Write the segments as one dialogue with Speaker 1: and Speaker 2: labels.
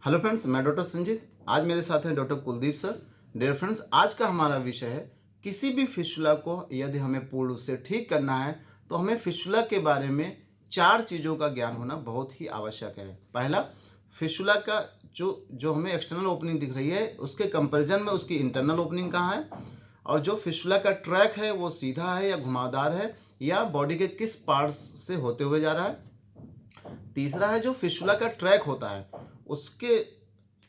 Speaker 1: Hello friends, मैं doctor Sanjeet. आज मेरे साथ हैं doctor Kuldeep sir. Dear friends, आज का हमारा विषय है किसी भी फिस्टुला को यदि हमें पूर्ण रूप से ठीक करना है तो हमें फिस्टुला के बारे में 4 चीज़ों का ज्ञान होना बहुत ही आवश्यक है। पहला, फिस्टुला का जो जो हमें एक्सटर्नल ओपनिंग दिख रही है उसके कंपैरिजन में उसकी इंटरनल ओपनिंग कहाँ है, और जो फिस्टुला का ट्रैक है वो सीधा है या घुमावदार है या बॉडी के किस पार्ट्स से होते हुए जा रहा है। तीसरा है, जो फिस्टुला का ट्रैक होता है उसके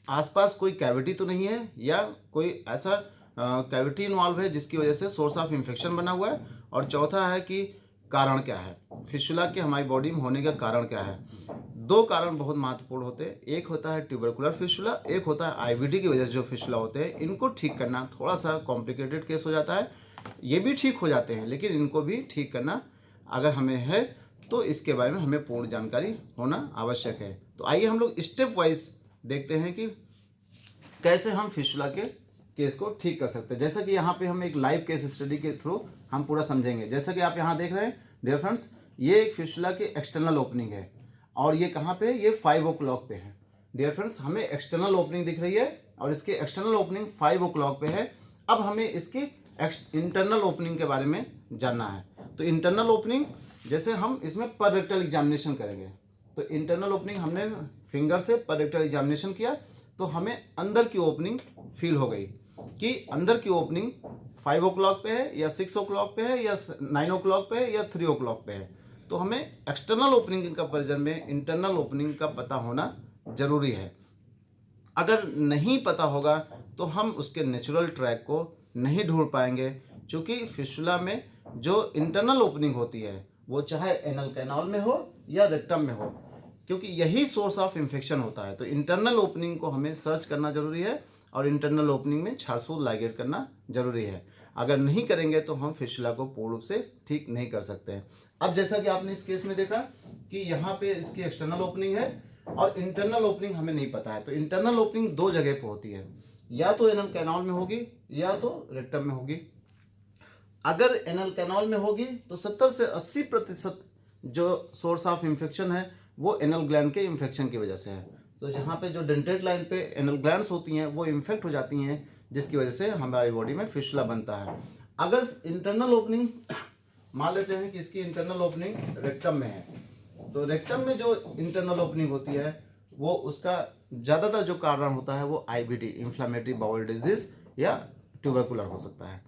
Speaker 1: आसपास कोई कैविटी तो नहीं है या कोई ऐसा कैविटी इन्वॉल्व है जिसकी वजह से सोर्स ऑफ इन्फेक्शन बना हुआ है। और चौथा है कि कारण क्या है, फिस्टुला के हमारी बॉडी में होने का कारण क्या है। 2 कारण बहुत महत्वपूर्ण होते हैं, एक होता है ट्यूबरकुलर फिस्टुला, एक होता है आईबीडी की वजह से जो फिस्टुला होते हैं। इनको ठीक करना थोड़ा सा कॉम्प्लिकेटेड केस हो जाता है। ये भी ठीक हो जाते हैं लेकिन इनको भी ठीक करना अगर हमें है तो इसके बारे में हमें पूर्ण जानकारी होना आवश्यक है। तो आइए हम लोग स्टेप वाइज देखते हैं कि कैसे हम फिस्टुला के केस को ठीक कर सकते हैं। जैसा कि यहाँ पे हम एक लाइव केस स्टडी के थ्रू हम पूरा समझेंगे। जैसा कि आप यहाँ देख रहे हैं डियर फ्रेंड्स, ये एक फिस्टुला की एक्सटर्नल ओपनिंग है और ये कहाँ पे है, ये 5 o'clock पे है। डियर फ्रेंड्स, हमें एक्सटर्नल ओपनिंग दिख रही है और इसकी एक्सटर्नल ओपनिंग 5 o'clock पे है। अब हमें इसकी इंटरनल ओपनिंग के बारे में जानना है। तो इंटरनल ओपनिंग जैसे हम इसमें पर रेक्टल एग्जामिनेशन करेंगे, तो इंटरनल ओपनिंग हमने फिंगर से पर रेक्टल एग्जामिनेशन किया तो हमें अंदर की ओपनिंग फील हो गई कि अंदर की ओपनिंग 5 o'clock पे है या 6 o'clock पे है या 9 o'clock पे है या 3 o'clock पे है। तो हमें एक्सटर्नल ओपनिंग के कंपैरिजन में इंटरनल ओपनिंग का पता होना जरूरी है। अगर नहीं पता होगा तो हम उसके नेचुरल ट्रैक को नहीं ढूंढ पाएंगे, क्योंकि फिस्टुला में जो इंटरनल ओपनिंग होती है वो चाहे एनल कैनाल में हो या रेक्टम में हो, क्योंकि यही सोर्स ऑफ इन्फेक्शन होता है। तो इंटरनल ओपनिंग को हमें सर्च करना जरूरी है और इंटरनल ओपनिंग में छारसूल लाइगेट करना जरूरी है। अगर नहीं करेंगे तो हम फिस्टुला को पूर्ण रूप से ठीक नहीं कर सकते हैं। अब जैसा कि आपने इस केस में देखा कि यहाँ पे इसकी एक्सटर्नल ओपनिंग है और इंटरनल ओपनिंग हमें नहीं पता है। तो इंटरनल ओपनिंग 2 जगह पे होती है, या तो एनल कैनाल में होगी या तो रेक्टम में होगी। अगर एनल कैनाल में होगी तो 70 से 80% जो सोर्स ऑफ इन्फेक्शन है वो एनल ग्लैंड के इन्फेक्शन की वजह से है। तो यहाँ पे जो डेंटेड लाइन पे एनल ग्लैंड्स होती हैं वो इन्फेक्ट हो जाती हैं, जिसकी वजह से हमारी बॉडी में फिस्टुला बनता है। अगर इंटरनल ओपनिंग मान लेते हैं कि इसकी इंटरनल ओपनिंग रेक्टम में है, तो रेक्टम में जो इंटरनल ओपनिंग होती है वो उसका ज़्यादातर जो कारण होता है वो आईबीडी, इंफ्लेमेटरी बाउल डिजीज या ट्यूबरकुलर हो सकता है।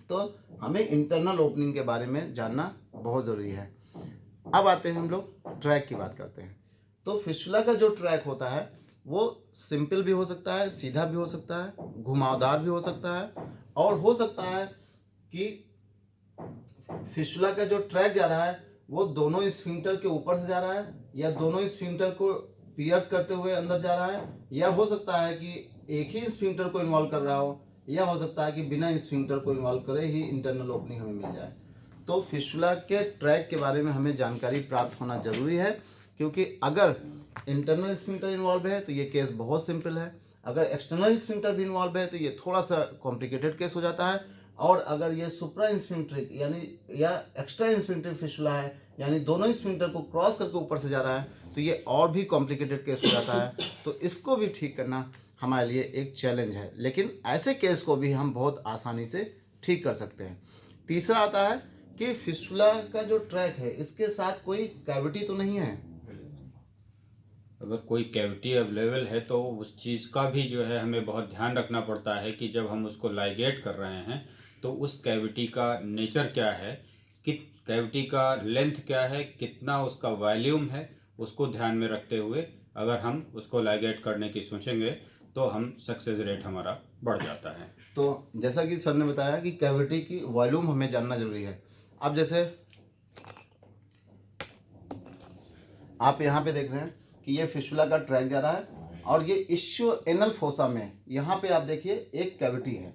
Speaker 1: तो हमें इंटरनल ओपनिंग के बारे में जानना बहुत ज़रूरी है। अब आते हैं हम लोग ट्रैक की बात करते हैं। तो फिस्टुला का जो ट्रैक होता है वो सिंपल भी हो सकता है, सीधा भी हो सकता है, घुमावदार भी हो सकता है, और हो सकता है कि फिस्टुला का जो ट्रैक जा रहा है वो दोनों स्फिंक्टर के ऊपर से जा रहा है या दोनों स्फिंक्टर को पियर्स करते हुए अंदर जा रहा है, या हो सकता है कि एक ही स्फिंक्टर को इन्वॉल्व कर रहा हो, या हो सकता है कि बिना स्फिंक्टर को इन्वॉल्व करे ही इंटरनल ओपनिंग हमें मिल जाए। तो फिस्टुला के ट्रैक के बारे में हमें जानकारी प्राप्त होना जरूरी है, क्योंकि अगर इंटरनल स्फिंक्टर इन्वॉल्व है तो ये केस बहुत सिंपल है, अगर एक्सटर्नल स्फिंक्टर भी इन्वॉल्व है तो ये थोड़ा सा कॉम्प्लिकेटेड केस हो जाता है, और अगर ये सुप्रा इंस्फिंक्ट्रिक यानी या एक्स्ट्रा इंस्फिंक्ट्रिक फिस्टुला है यानी दोनों स्फिंक्टर को क्रॉस करके ऊपर से जा रहा है तो ये और भी कॉम्प्लिकेटेड केस हो जाता है। तो इसको भी ठीक करना हमारे लिए एक चैलेंज है, लेकिन ऐसे केस को भी हम बहुत आसानी से ठीक कर सकते हैं। तीसरा आता है कि फिस्टुला का जो ट्रैक है इसके साथ कोई कैविटी तो नहीं है।
Speaker 2: अगर कोई कैविटी अवेलेबल है तो उस चीज़ का भी जो है हमें बहुत ध्यान रखना पड़ता है कि जब हम उसको लाइगेट कर रहे हैं तो उस कैविटी का नेचर क्या है, कि कैविटी का लेंथ क्या है, कितना उसका वॉल्यूम है, उसको ध्यान में रखते हुए अगर हम उसको लाइगेट करने की सोचेंगे तो हम सक्सेस रेट हमारा बढ़ जाता है।
Speaker 1: तो जैसा कि सर ने बताया कि कैविटी की वॉल्यूम हमें जानना जरूरी है। अब जैसे आप यहाँ पे देख रहे हैं कि ये फिस्टुला का ट्रैक जा रहा है और ये इश्यू एनल फोसा में यहाँ पे आप देखिए एक कैविटी है।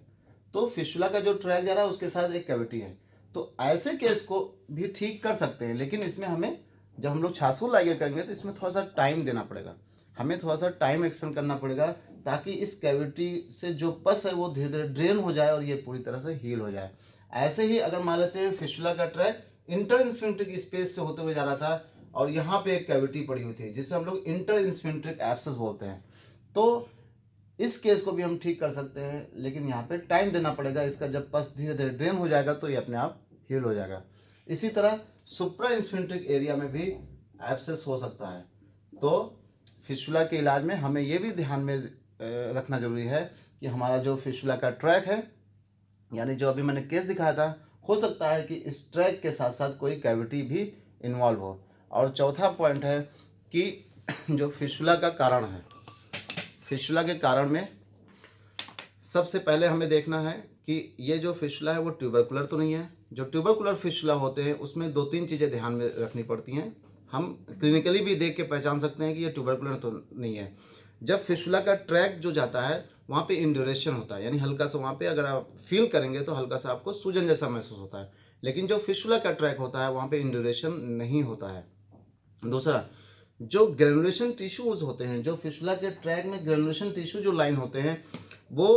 Speaker 1: तो फिस्टुला का जो ट्रैक जा रहा है उसके साथ एक कैविटी है। तो ऐसे केस को भी ठीक कर सकते हैं, लेकिन इसमें हमें जब हम लोग छाछूल लाइगेट करेंगे तो इसमें थोड़ा सा टाइम देना पड़ेगा, हमें थोड़ा सा टाइम एक्सपेंड करना पड़ेगा ताकि इस कैविटी से जो पस है वो धीरे धीरे ड्रेन हो जाए और ये पूरी तरह से हील हो जाए। ऐसे ही अगर मान लेते हैं फिस्टुला का ट्रैक इंटर स्फिंक्ट्रिक स्पेस से होते हुए जा रहा था और यहाँ पे एक कैविटी पड़ी हुई थी जिसे हम लोग इंटर इंस्फिंक्टरिक एब्सेस बोलते हैं। तो इस केस को भी हम ठीक कर सकते हैं, लेकिन यहाँ पे टाइम देना पड़ेगा। इसका जब पस धीरे धीरे ड्रेन हो जाएगा तो ये अपने आप हील हो जाएगा। इसी तरह सुप्रा इंस्फिंक्टरिक एरिया में भी एब्सेस हो सकता है। तो फिस्टुला के इलाज में हमें ये भी ध्यान में रखना जरूरी है कि हमारा जो फिस्टुला का ट्रैक है, यानी जो अभी मैंने केस दिखाया था, हो सकता है कि इस ट्रैक के साथ साथ कोई कैविटी भी इन्वॉल्व हो। और चौथा पॉइंट है कि जो फिस्टुला का कारण है, फिस्टुला के कारण में सबसे पहले हमें देखना है कि ये जो फिस्टुला है वो ट्यूबरकुलर तो नहीं है। जो ट्यूबरकुलर फिस्टुला होते हैं उसमें 2-3 चीज़ें ध्यान में रखनी पड़ती हैं। हम क्लिनिकली भी देख के पहचान सकते हैं कि ये ट्यूबरकुलर तो नहीं है। जब फिस्टुला का ट्रैक जो जाता है वहाँ पे इंड्यूरेशन होता है, यानी हल्का सा वहाँ पे अगर आप फील करेंगे तो हल्का सा आपको सूजन जैसा महसूस होता है। लेकिन जो फिस्टुला का ट्रैक होता है वहाँ पे इंड्यूरेशन नहीं होता है। दूसरा, जो ग्रेनुलेशन टिश्यूज होते हैं, जो फिस्टुला के ट्रैक में ग्रेनुलेशन टिश्यू जो लाइन होते हैं, वो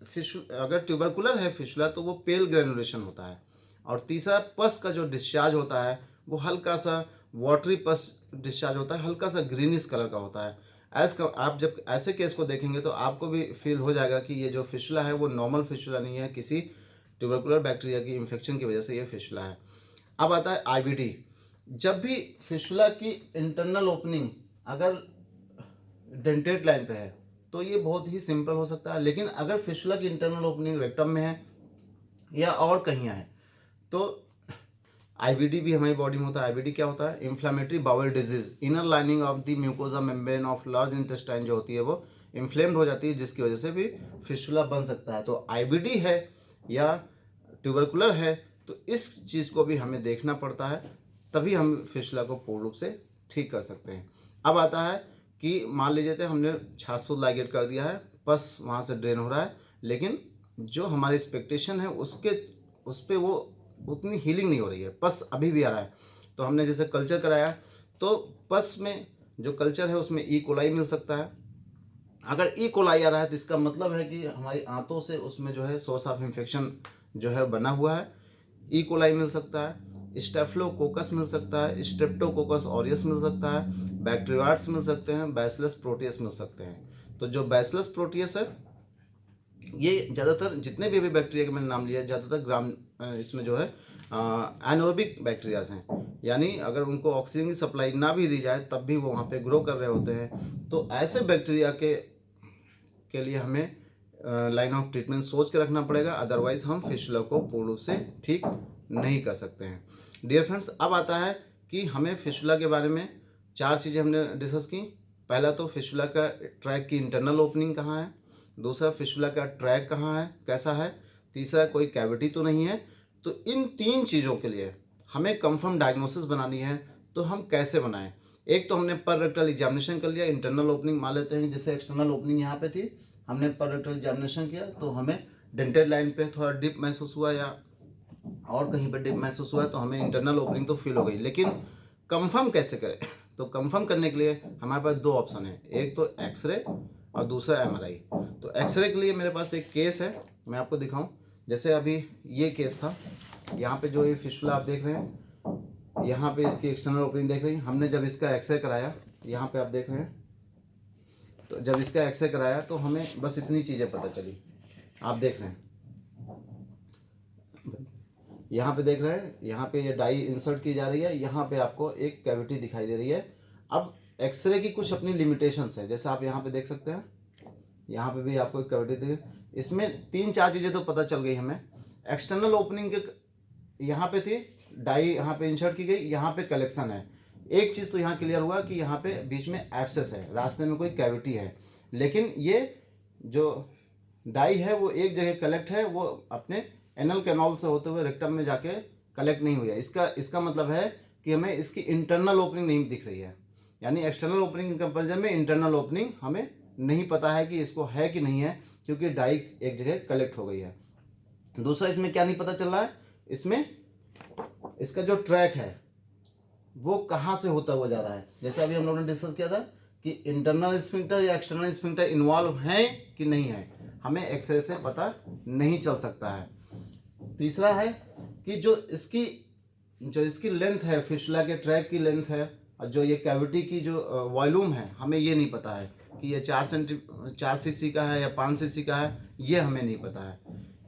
Speaker 1: अगर ट्यूबरकुलर है फिस्टुला तो वो पेल ग्रेनुलेशन होता है। और तीसरा, पस का जो डिस्चार्ज होता है वो हल्का सा वाटरी पस डिस्चार्ज होता है, हल्का सा ग्रीनिश कलर का होता है। आप जब ऐसे केस को देखेंगे तो आपको भी फील हो जाएगा कि ये जो फिस्टुला है वो नॉर्मल फिस्टुला नहीं है, किसी ट्यूबरकुलर बैक्टीरिया की इन्फेक्शन की वजह से ये फिस्टुला है। अब आता है आईबीडी। जब भी फिस्टुला की इंटरनल ओपनिंग अगर डेंटेड लाइन पे है तो ये बहुत ही सिंपल हो सकता है, लेकिन अगर फिस्टुला की इंटरनल ओपनिंग रेक्टम में है या और कहीं है तो आईबीडी भी हमारी बॉडी में होता है। आईबीडी क्या होता है? Inflammatory bowel disease, inner lining of the mucosa membrane of large intestine जो होती है वो इन्फ्लेम्ड हो जाती है, जिसकी वजह से भी फिस्टुला बन सकता है। तो आईबीडी है या ट्यूबरकुलर है तो इस चीज़ को भी हमें देखना पड़ता है, तभी हम फिस्टुला को पूर्ण रूप से ठीक कर सकते हैं। अब आता है कि मान लीजिए थे हमने छाछसूत लाइगेट कर दिया है, पस वहाँ से ड्रेन हो रहा है, लेकिन जो हमारी एक्सपेक्टेशन है उस पर वो उतनी हीलिंग नहीं हो रही है, पस अभी भी आ रहा है। तो हमने जैसे कल्चर कराया तो पस में जो कल्चर है उसमें ई कोलाई मिल सकता है। अगर ई कोलाई आ रहा है तो इसका मतलब है कि हमारी आंतों से उसमें जो है सोर्स ऑफ इन्फेक्शन जो है बना हुआ है। ई कोलाई मिल सकता है, स्टेफिलोकोकस मिल सकता है, स्ट्रेप्टोकोकस ऑरियस मिल सकता है, बैक्टीरियाट्स मिल सकते हैं, बैसिलस प्रोटियस मिल सकते हैं। तो जो बैसिलस प्रोटियस है ये ज़्यादातर जितने भी अभी बैक्टीरिया के मैंने नाम लिया ज़्यादातर इसमें जो है एनारोबिक बैक्टीरियाज हैं, यानी अगर उनको ऑक्सीजन की सप्लाई ना भी दी जाए तब भी वो वहाँ पे ग्रो कर रहे होते हैं। तो ऐसे बैक्टीरिया के लिए हमें लाइन ऑफ ट्रीटमेंट सोच के रखना पड़ेगा, अदरवाइज हम फिस्टुला को पूर्ण रूप से ठीक नहीं कर सकते हैं। डियर फ्रेंड्स, अब आता है कि हमें फिस्टुला के बारे में 4 चीज़ें हमने डिस्कस की। पहला तो फिस्टुला का ट्रैक की इंटरनल ओपनिंग कहाँ है, दूसरा फिस्टुला का ट्रैक कहाँ है, कैसा है, तीसरा कोई कैविटी तो नहीं है। तो इन 3 चीज़ों के लिए हमें कंफर्म डायग्नोसिस बनानी है, तो हम कैसे बनाएं? एक तो हमने पर रेक्टल एग्जामिनेशन कर लिया, इंटरनल ओपनिंग मान लेते हैं, जैसे एक्सटर्नल ओपनिंग यहाँ पे थी, हमने पर रेक्टल एग्जामिनेशन किया तो हमें डेंटेड लाइन पे थोड़ा डिप महसूस हुआ या और कहीं पर डिप महसूस हुआ तो हमें इंटरनल ओपनिंग तो फील हो गई, लेकिन कंफर्म कैसे करें? तो कंफर्म करने के लिए हमारे पास 2 ऑप्शन है, एक तो एक्सरे और दूसरा एमआरआई। तो एक्सरे के लिए मेरे पास एक केस है, मैं आपको दिखाऊं। जैसे अभी ये केस था, यहाँ पे जो ये फिस्टुला आप देख रहे हैं, यहाँ पे इसकी एक्सटर्नल ओपनिंग देख रहे हैं। हमने जब इसका एक्सरे कराया, यहाँ पे आप देख रहे हैं, तो जब इसका एक्सरे कराया तो हमें बस इतनी चीज़ें पता चली। आप देख रहे हैं, यहाँ पे देख रहे हैं, यहाँ पे ये डाई इंसर्ट की जा रही है, यहाँ पे आपको एक कैविटी दिखाई दे रही है। अब एक्सरे की कुछ अपनी लिमिटेशंस है, जैसे आप यहाँ पे देख सकते हैं, यहाँ पे भी आपको एक कैविटी दिखे। इसमें 3-4 चीज़ें तो पता चल गई हमें। एक्सटर्नल ओपनिंग के यहाँ पे थी, डाई यहाँ पे इंसर्ट की गई, यहाँ पे कलेक्शन है। एक चीज़ तो यहाँ क्लियर हुआ कि यहाँ पे बीच में एब्सेस है, रास्ते में कोई कैविटी है, लेकिन ये जो डाई है वो एक जगह कलेक्ट है, वो अपने एनल कैनॉल से होते हुए रेक्टम में जाके कलेक्ट नहीं हुई है। इसका मतलब है कि हमें इसकी इंटरनल ओपनिंग नहीं दिख रही है, यानी एक्सटर्नल ओपनिंग के कंपेरिजन में इंटरनल ओपनिंग हमें नहीं पता है कि इसको है कि नहीं है, क्योंकि डाई एक जगह कलेक्ट हो गई है। दूसरा, इसमें क्या नहीं पता चल रहा है, इसमें इसका जो ट्रैक है वो कहाँ से होता हुआ जा रहा है। जैसे अभी हम लोगों ने डिस्कस किया था कि इंटरनल स्फिंक्टर या एक्सटर्नल स्फिंक्टर इन्वॉल्व है कि नहीं है, हमें एक्सरे से पता नहीं चल सकता है। तीसरा है कि जो इसकी लेंथ है, फिस्टुला के ट्रैक की लेंथ है जो ये कैविटी की जो वॉल्यूम है, हमें ये नहीं पता है कि ये 4 सीसी का है या 5 सीसी का है, ये हमें नहीं पता है।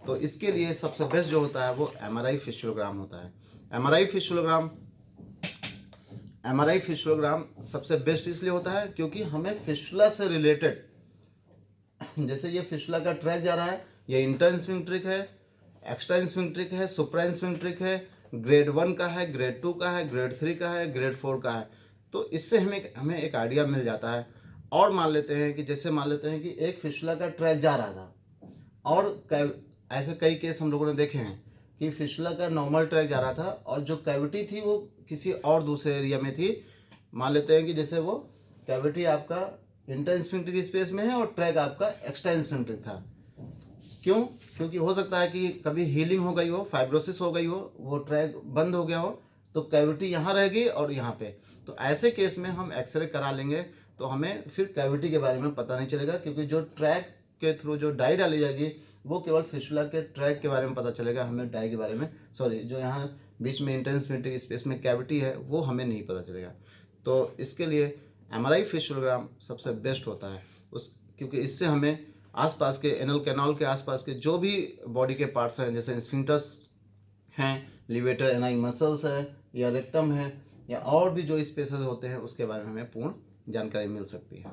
Speaker 1: तो इसके लिए सबसे बेस्ट जो होता है वो एमआरआई फिस्टुलोग्राम होता है। एमआरआई फिस्टुलोग्राम सबसे बेस्ट इसलिए होता है क्योंकि हमें फिस्टुला से रिलेटेड, जैसे ये फिस्टुला का ट्रैक जा रहा है, ये इंटरस्फिंक्ट्रिक है, एक्स्ट्रा स्फिंक्ट्रिक है, सुप्रा स्फिंक्ट्रिक है, ग्रेड 1 का है, ग्रेड 2 का है, ग्रेड 3 का है, ग्रेड 4 का है। तो इससे हमें एक आइडिया मिल जाता है। और मान लेते हैं कि एक फिस्टुला का ट्रैक जा रहा था और ऐसे कई केस हम लोगों ने देखे हैं कि फिस्टुला का नॉर्मल ट्रैक जा रहा था और जो कैविटी थी वो किसी और दूसरे एरिया में थी। मान लेते हैं कि जैसे वो कैविटी आपका इंटरस्फिंक्ट्रिक स्पेस में है और ट्रैक आपका एक्स्ट्रा स्फिंक्ट्रिक था। क्यों? क्योंकि हो सकता है कि कभी हीलिंग हो गई हो, फाइब्रोसिस हो गई हो, वो ट्रैक बंद हो गया हो, तो कैविटी यहाँ रहेगी और यहाँ पे। तो ऐसे केस में हम एक्सरे करा लेंगे तो हमें फिर कैविटी के बारे में पता नहीं चलेगा, क्योंकि जो ट्रैक के थ्रू जो डाई डाली जाएगी वो केवल फिस्टुला के ट्रैक के बारे में पता चलेगा, हमें डाई के बारे में, सॉरी, जो यहाँ बीच में इंटरस्फिंक्ट्रिक स्पेस में कैविटी है वो हमें नहीं पता चलेगा। तो इसके लिए एमआरआई फिस्टुलोग्राम सबसे बेस्ट होता है क्योंकि इससे हमें आसपास के एनल कैनाल के आसपास के जो भी बॉडी के पार्ट्स हैं, जैसे स्फिंक्टर्स हैं, लिवेटर एनाई मसल्स है, या रेक्टम है, या और भी जो स्पेसेस होते हैं, उसके बारे में हमें पूर्ण जानकारी मिल सकती है।